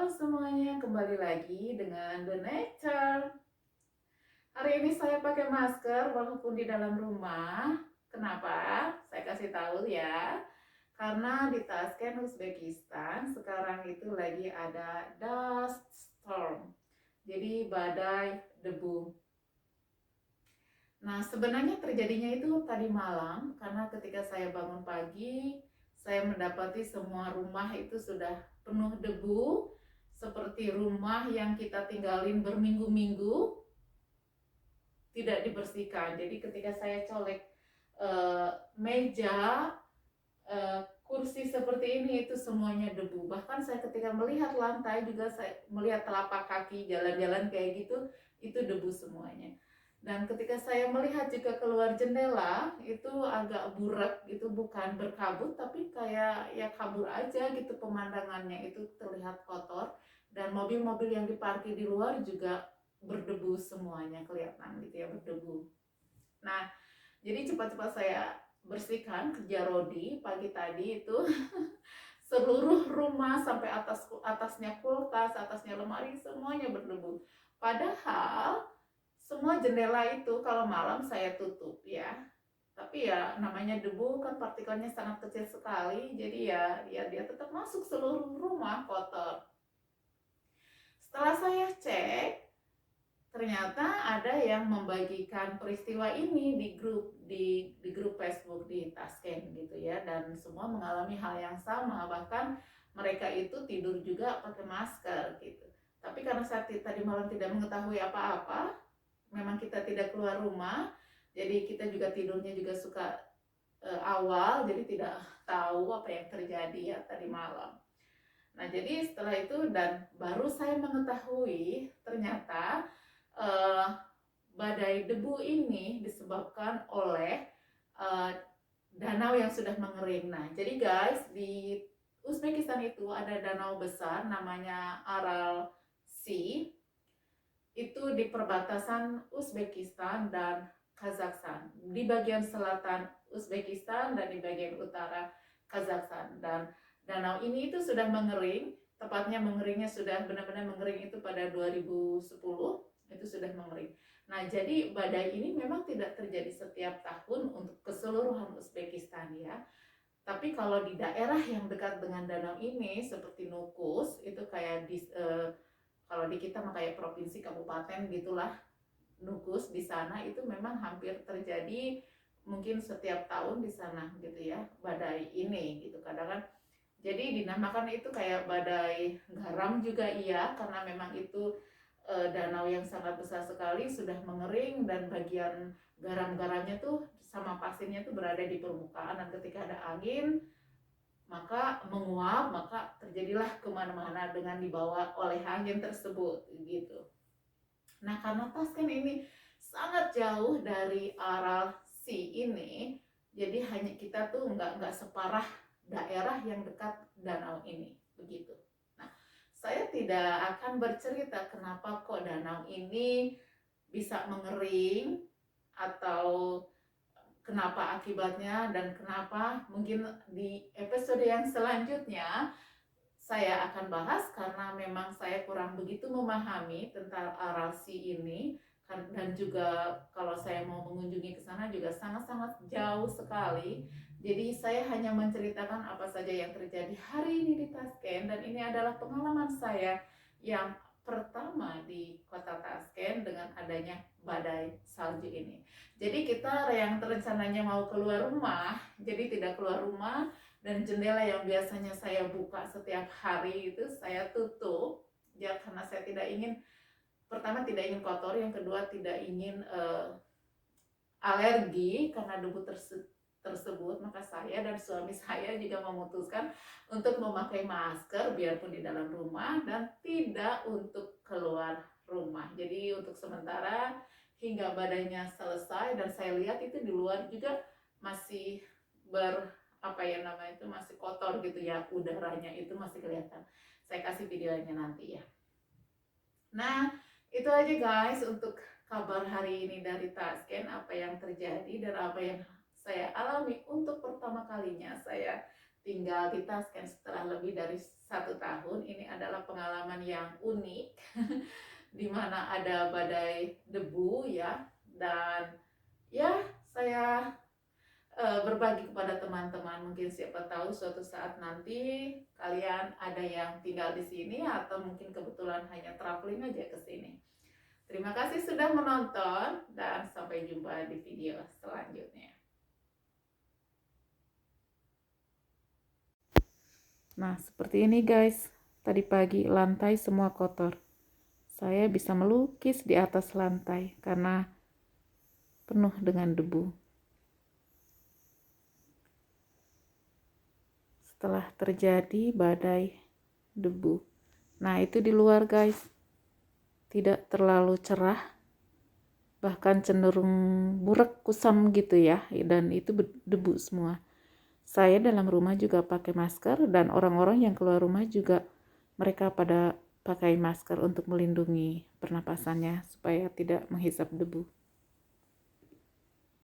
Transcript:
Halo semuanya, kembali lagi dengan The Nature. Hari ini saya pakai masker walaupun di dalam rumah. Kenapa? Saya kasih tahu ya. Karena di Tashkent, Uzbekistan sekarang itu lagi ada dust storm. Jadi badai debu. Nah, sebenarnya terjadinya itu tadi malam karena ketika saya bangun pagi, saya mendapati semua rumah itu sudah penuh debu, seperti rumah yang kita tinggalin berminggu-minggu tidak dibersihkan. Jadi ketika saya colek meja, kursi seperti ini itu semuanya debu. Bahkan saya ketika melihat lantai juga saya melihat telapak kaki jalan-jalan kayak gitu, itu debu semuanya. Dan ketika saya melihat juga keluar jendela itu agak burak gitu, bukan berkabut tapi kayak ya kabur aja gitu pemandangannya, itu terlihat kotor. Dan mobil-mobil yang diparkir di luar juga berdebu semuanya, kelihatan gitu ya, berdebu. Nah, jadi cepat-cepat saya bersihkan, kerja Rodi pagi tadi itu seluruh rumah sampai atasnya kulkas, atasnya lemari semuanya berdebu. Padahal semua jendela itu kalau malam saya tutup ya. Tapi ya namanya debu kan partikelnya sangat kecil sekali, jadi ya dia tetap masuk seluruh rumah kotor. Setelah saya cek, ternyata ada yang membagikan peristiwa ini di grup Facebook di Tashkent gitu ya, dan semua mengalami hal yang sama, bahkan mereka itu tidur juga pakai masker gitu. Tapi karena saya tadi malam tidak mengetahui apa-apa, memang kita tidak keluar rumah, jadi kita juga tidurnya juga suka awal, jadi tidak tahu apa yang terjadi ya tadi malam. Nah, jadi setelah itu dan baru saya mengetahui ternyata uh, badai debu ini disebabkan oleh uh, danau yang sudah mengering. Nah, jadi guys, di Uzbekistan itu ada danau besar namanya Aral Sea. Itu di perbatasan Uzbekistan dan Kazakhstan. Di bagian selatan Uzbekistan dan di bagian utara Kazakhstan. Dan danau ini itu sudah mengering, tepatnya mengeringnya sudah benar-benar mengering itu pada 2010, itu sudah mengering. Nah, jadi badai ini memang tidak terjadi setiap tahun untuk keseluruhan Uzbekistan ya. Tapi kalau di daerah yang dekat dengan danau ini seperti Nukus itu kayak kalau di kita mah kayak provinsi kabupaten gitulah, Nukus di sana itu memang hampir terjadi mungkin setiap tahun di sana gitu ya badai ini gitu. Kadang kan jadi dinamakan itu kayak badai garam juga iya, karena memang itu danau yang sangat besar sekali sudah mengering dan bagian garam-garamnya tuh sama pasirnya tuh berada di permukaan, dan ketika ada angin maka menguap, maka terjadilah kemana-mana dengan dibawa oleh angin tersebut gitu. Nah, karena Tashkent ini sangat jauh dari Aral Sea ini, jadi hanya kita tuh nggak separah daerah yang dekat danau ini begitu. Nah, saya tidak akan bercerita kenapa kok danau ini bisa mengering atau kenapa akibatnya dan kenapa, mungkin di episode yang selanjutnya saya akan bahas, karena memang saya kurang begitu memahami tentang Aral Sea ini, dan juga kalau saya mau mengunjungi ke sana juga sangat-sangat jauh sekali. Jadi saya hanya menceritakan apa saja yang terjadi hari ini di Tashkent, dan ini adalah pengalaman saya yang pertama di kota Tashkent dengan adanya badai salju ini. Jadi kita yang rencananya mau keluar rumah, jadi tidak keluar rumah, dan jendela yang biasanya saya buka setiap hari itu saya tutup ya, karena saya tidak ingin, pertama tidak ingin kotor, yang kedua tidak ingin alergi karena debu tersebut. Maka saya dan suami saya juga memutuskan untuk memakai masker biarpun di dalam rumah dan tidak untuk keluar rumah. Jadi untuk sementara hingga badainya selesai, dan saya lihat itu di luar juga masih apa ya namanya itu masih kotor gitu ya, udaranya itu masih kelihatan. Saya kasih videonya nanti ya. Nah, itu aja guys untuk kabar hari ini dari Tashkent, apa yang terjadi dan apa yang saya alami untuk pertama kalinya saya tinggal di Tashkent setelah lebih dari 1 tahun. Ini adalah pengalaman yang unik di mana ada badai debu ya, dan ya saya berbagi kepada teman-teman, mungkin siapa tahu suatu saat nanti kalian ada yang tinggal di sini atau mungkin kebetulan hanya traveling aja ke sini. Terima kasih sudah menonton dan sampai jumpa di video selanjutnya. Nah, seperti ini guys. Tadi pagi lantai semua kotor. Saya bisa melukis di atas lantai karena penuh dengan debu. Setelah terjadi badai debu. Nah, itu di luar guys. Tidak terlalu cerah, bahkan cenderung burak kusam gitu ya, dan itu debu semua. Saya dalam rumah juga pakai masker, dan orang-orang yang keluar rumah juga mereka pada pakai masker untuk melindungi pernapasannya supaya tidak menghisap debu.